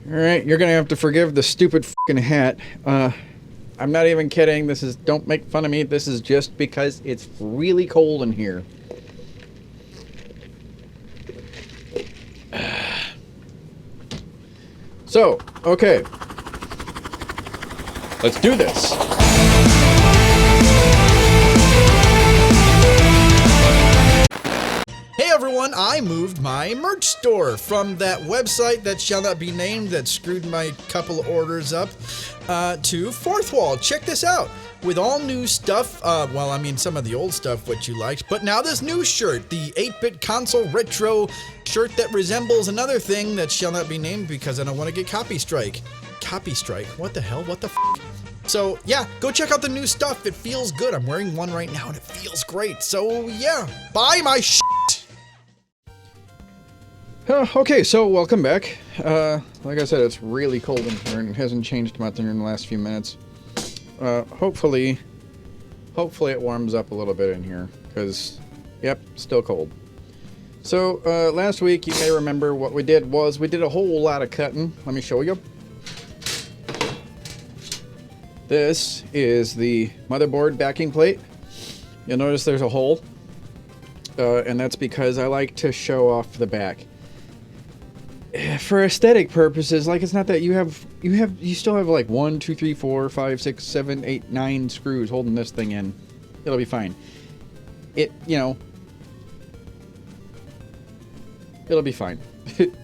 Alright, you're gonna have to forgive the stupid fucking hat. I'm not even kidding. This is, don't make fun of me. This is just because it's really cold in here. So, okay. Let's do this. Hey everyone, I moved my merch store from that website that shall not be named that screwed my couple of orders up to Fourth Wall. Check this out. With all new stuff, well, I mean some of the old stuff what you liked, but now this new shirt, the 8-bit console retro shirt that resembles another thing that shall not be named because I don't want to get copy strike. Copy strike? What the hell? What the f***? So yeah, go check out the new stuff. It feels good. I'm wearing one right now and it feels great. So yeah, buy my shit. Okay, so welcome back. Like I said, it's really cold in here and it hasn't changed much in the last few minutes. Hopefully it warms up a little bit in here, because, yep, still cold. So, last week, you may remember what we did was we did a whole lot of cutting. Let me show you. This is the motherboard backing plate. You'll notice there's a hole, and that's because I like to show off the back. For aesthetic purposes, like, it's not that you still have like 1, 2, 3, 4, 5, 6, 7, 8, 9 screws holding this thing in. It'll be fine. It'll be fine.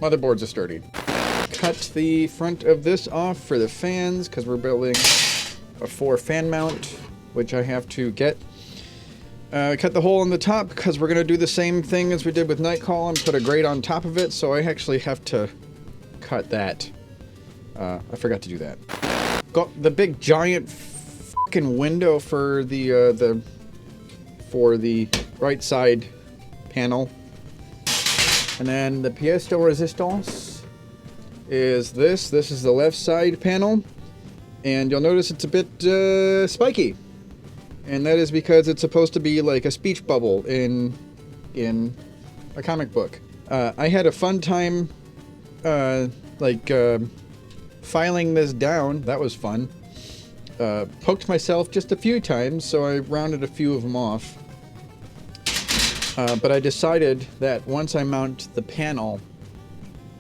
Motherboards are sturdy. Cut the front of this off for the fans, because we're building a 4 fan mount, which I have to get. Cut the hole in the top because we're going to do the same thing as we did with Nightcall and put a grate on top of it, so I actually have to cut that. I forgot to do that. Got the big giant fucking window for the right side panel. And then the pièce de résistance is this. This is the left side panel. And you'll notice it's a bit spiky. And that is because it's supposed to be like a speech bubble in a comic book. I had a fun time, filing this down. That was fun. Poked myself just a few times, so I rounded a few of them off. But I decided that once I mount the panel,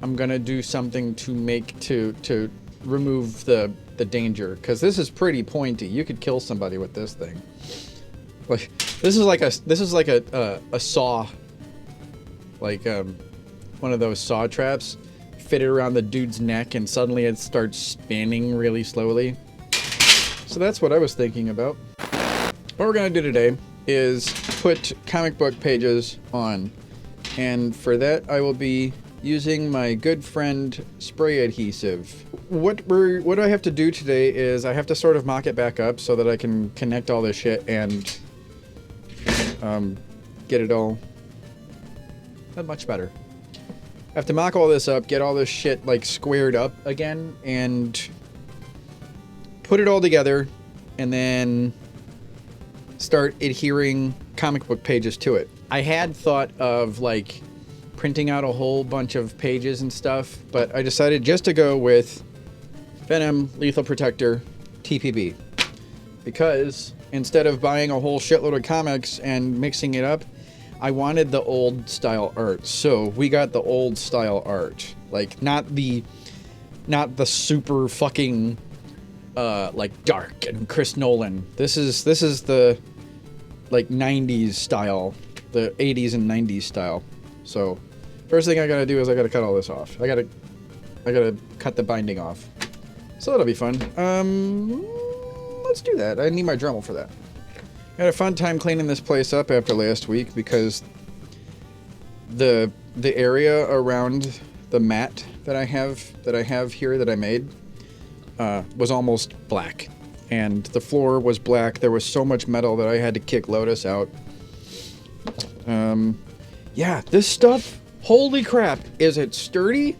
I'm gonna do something to remove the danger, because this is pretty pointy. You could kill somebody with this thing. Like, this is like a saw, like one of those saw traps fitted around the dude's neck, and suddenly it starts spinning really slowly. So that's what I was thinking about. What we're gonna do today is put comic book pages on, and for that I will be using my good friend spray adhesive. What I have to do today is I have to sort of mock it back up so that I can connect all this shit and get it all much better. I have to mock all this up, get all this shit like squared up again, and put it all together, and then start adhering comic book pages to it. I had thought of like printing out a whole bunch of pages and stuff, but I decided just to go with Venom, Lethal Protector, TPB. Because instead of buying a whole shitload of comics and mixing it up, I wanted the old style art. So we got the old style art. Like, not the super fucking like dark and Chris Nolan. This is the like 90s style, the 80s and 90s style. So first thing I gotta do is I gotta cut all this off. I gotta cut the binding off. So that'll be fun. Let's do that. I need my Dremel for that. I had a fun time cleaning this place up after last week because the area around the mat that I have here that I made was almost black, and the floor was black. There was so much metal that I had to kick Lotus out. Yeah, this stuff, holy crap, is it sturdy?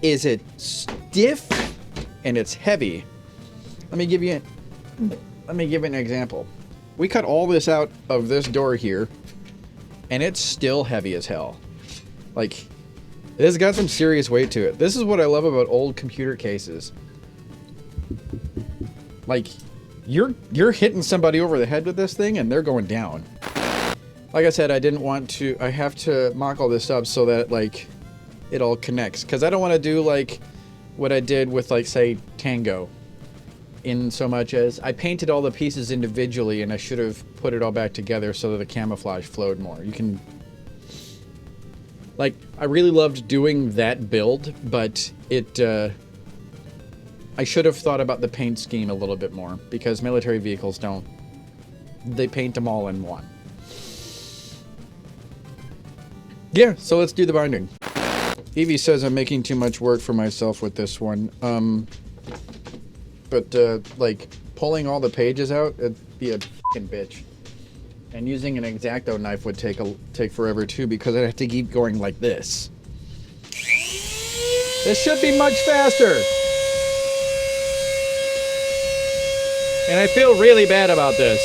Is it stiff? And it's heavy. Let me give you an example. We cut all this out of this door here, and it's still heavy as hell. Like, It's got some serious weight to it. This is what I love about old computer cases. Like, you're hitting somebody over the head with this thing and they're going down. Like I said, I didn't want to, I have to mock all this up so that, like, it all connects. Because I don't want to do, like, what I did with, like, say, Tango. In so much as I painted all the pieces individually and I should have put it all back together so that the camouflage flowed more. You can... Like, I really loved doing that build, but it, I should have thought about the paint scheme a little bit more, because military vehicles don't, they paint them all in one. Yeah, so let's do the binding. Evie says I'm making too much work for myself with this one. Like, pulling all the pages out, it'd be a f***ing bitch. And using an X-Acto knife would take forever too, because I'd have to keep going like this. This should be much faster. And I feel really bad about this.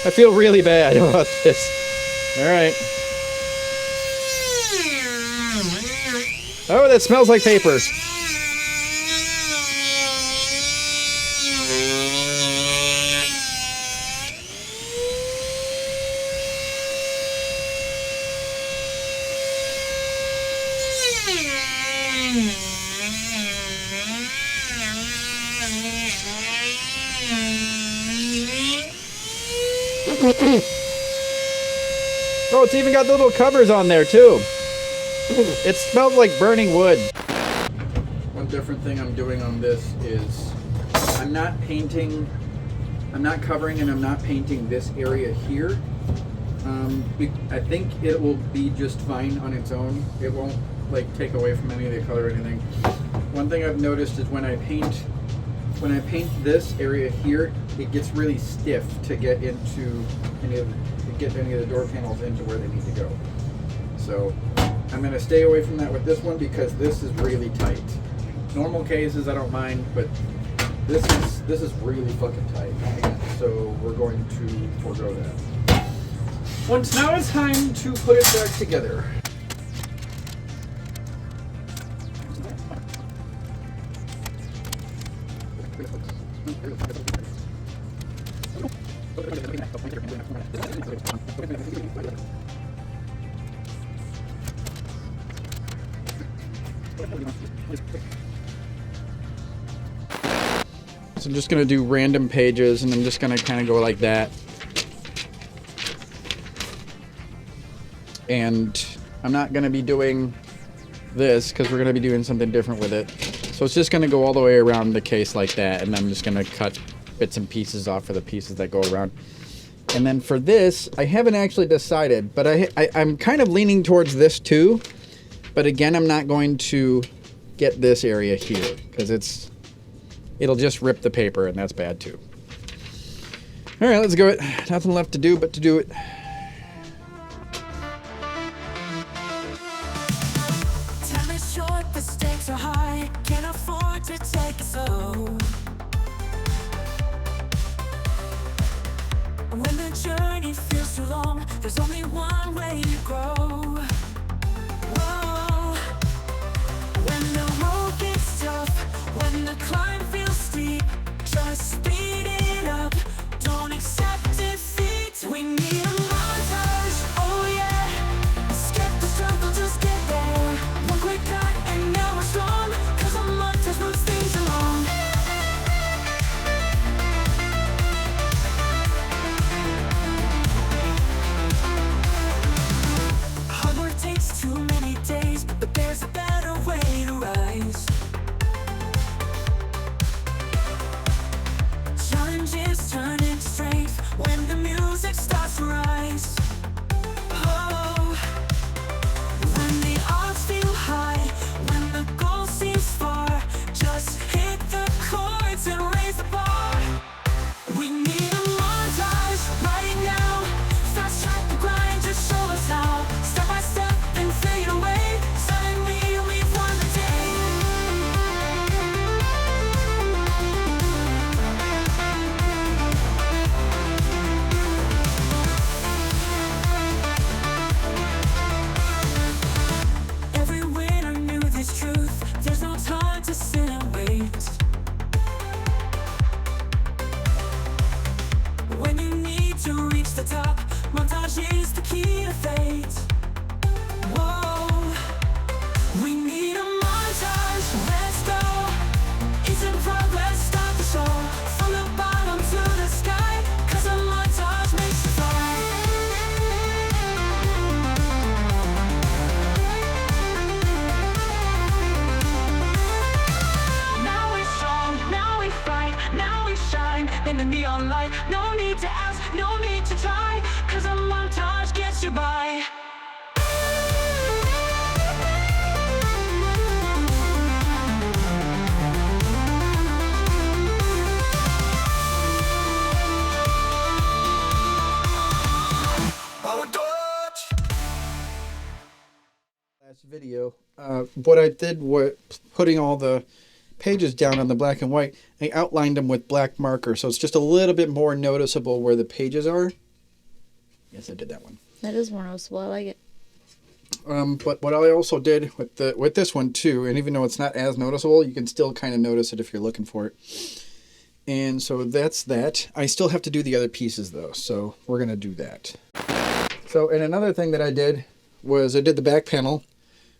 I feel really bad about this. All right. Oh, that smells like paper. Oh, it's even got the little covers on there too. It smells like burning wood. One different thing I'm doing on this is I'm not covering and I'm not painting this area here. I think it will be just fine on its own. It won't like take away from any of the color or anything. One thing I've noticed is when I paint this area here, it gets really stiff to get into any of the door panels into where they need to go. So I'm going to stay away from that with this one because this is really tight. Normal cases I don't mind, but this is really fucking tight. So we're going to forego that. Once now it's time to put it back together. So I'm just going to do random pages and I'm just going to kind of go like that. And I'm not going to be doing this because we're going to be doing something different with it. So it's just going to go all the way around the case like that, and I'm just going to cut bits and pieces off for the pieces that go around. And then for this, I haven't actually decided, but I'm kind of leaning towards this too. But again, I'm not going to get this area here because it'll just rip the paper, and that's bad too. All right, let's go it. Nothing left to do but to do it. Time is short, the stakes are high. Can't afford to take it slow. When the journey feels too long, there's only one way to grow. Whoa. When the road gets tough, when the climb feels steep, just speed it up. Don't accept defeat. We need a montage, oh yeah. Skip the struggle, just get there. One quick cut and now we're strong, 'cause a montage moves things along. in the neon light. No need to ask, no need to try, 'cause a montage gets you by. Last video, what I did was putting all the pages down on the black and white. I outlined them with black marker, so it's just a little bit more noticeable where the pages are. Yes, I did that one. That is more noticeable. I like it. But what I also did with this one too, and even though it's not as noticeable, you can still kind of notice it if you're looking for it. And so that's that. I still have to do the other pieces though, so we're gonna do that. So, and another thing that I did was I did the back panel,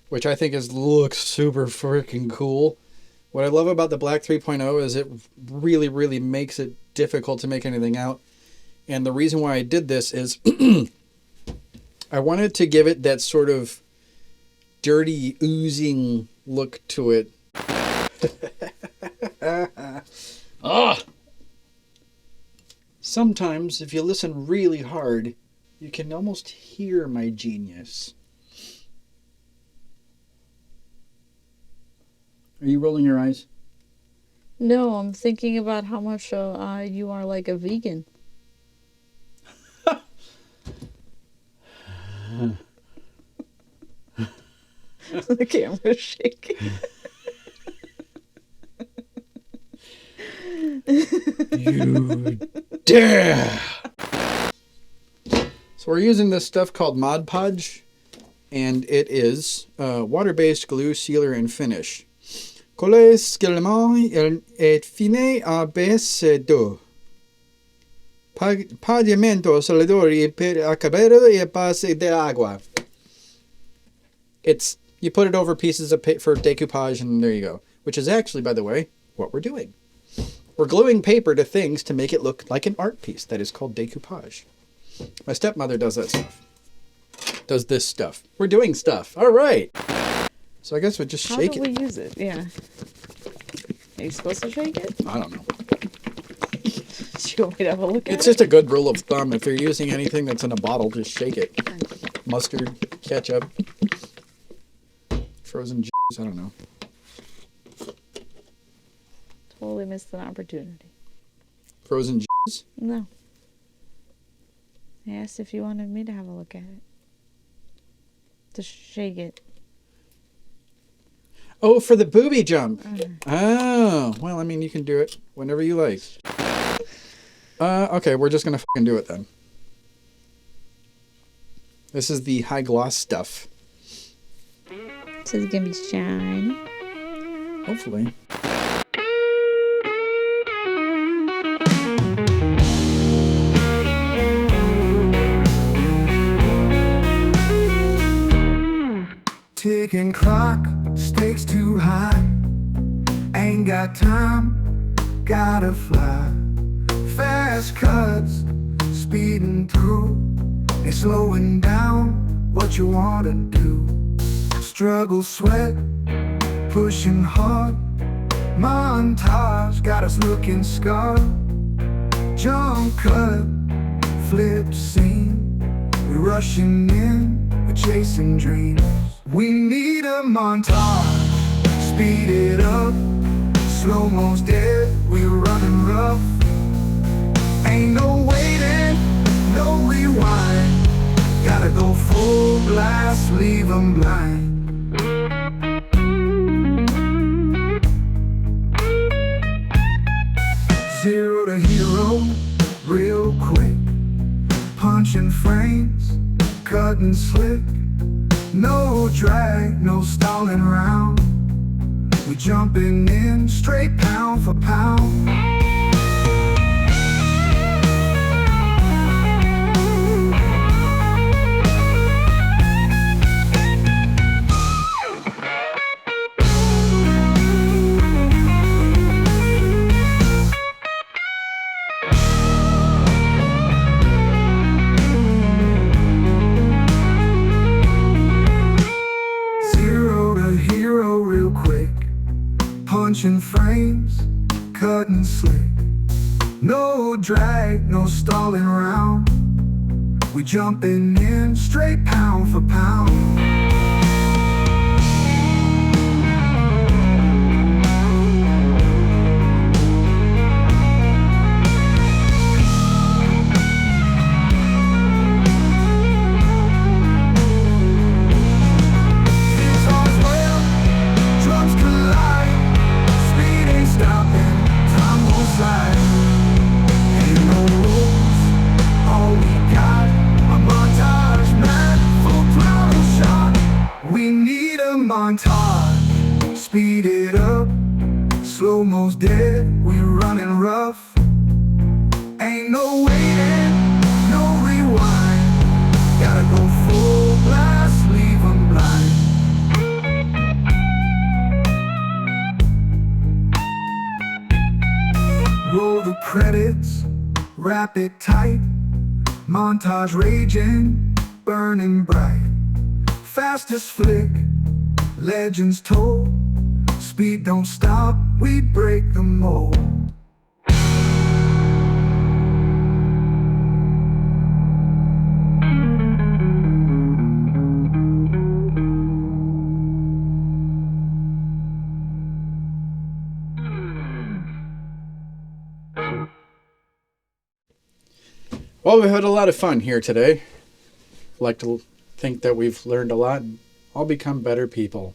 which I think looks super freaking cool. What I love about the Black 3.0 is it really, really makes it difficult to make anything out. And the reason why I did this is I wanted to give it that sort of dirty, oozing look to it. Sometimes, if you listen really hard, you can almost hear my genius. Are you rolling your eyes? No, I'm thinking about how much you are like a vegan. The camera's shaking. You dare! So we're using this stuff called Mod Podge, and it is water-based glue, sealer, and finish. Coller schiellement et fine a base d'eau. Pagamento solidori per acabare e base de agua. It's, you put it over pieces of paper for decoupage, and there you go. Which is actually, by the way, what we're doing. We're gluing paper to things to make it look like an art piece. That is called decoupage. My stepmother does that stuff. Does this stuff. We're doing stuff. All right. So I guess we'll just shake it. How do we use it? Yeah. Are you supposed to shake it? I don't know. Do you want me to have a look at It's it? just a good rule of thumb. If you're using anything that's in a bottle, just shake it. Mustard, ketchup, frozen juice, I don't know. Totally missed an opportunity. Frozen juice? No. I asked if you wanted me to have a look at it. Just shake it. Oh, for the booby jump. Oh, well, I mean, you can do it whenever you like. Okay, we're just gonna fucking do it then. This is the high gloss stuff. So it's gonna be shiny. Hopefully. Ticking clock, stakes too high. Ain't got time, gotta fly. Fast cuts, speeding through. Ain't slowing down, what you wanna do. Struggle, sweat, pushing hard. Montage got us looking scarred. Jump cut, flip scene. We're rushing in, we're chasing dreams. We need a montage, speed it up. Slow-mo's dead, we're running rough. Ain't no waiting, no rewind. Gotta go full blast, leave 'em blind. Zero to hero, real quick. Punching frames, cutting slick. No drag, no stalling around. We jumping in, straight pound for pound. Punching frames, cutting slick. No drag, no stalling around. We jumping in straight pound for pound. Guitars wail, drums collide. Speed ain't stopping, time won't slide. Ain't no rules, all we got. A montage man, full throttle shot. We need a montage, speed it up. Slow-mo's dead, we running rough. Ain't no waiting, no rewind. Gotta go full blast, leave 'em blind. Roll the credits, wrap it tight. Montage raging, burning bright. Fastest flick, legends told. Speed don't stop, we break the mold. Well, we've had a lot of fun here today. I'd like to think that we've learned a lot and all become better people.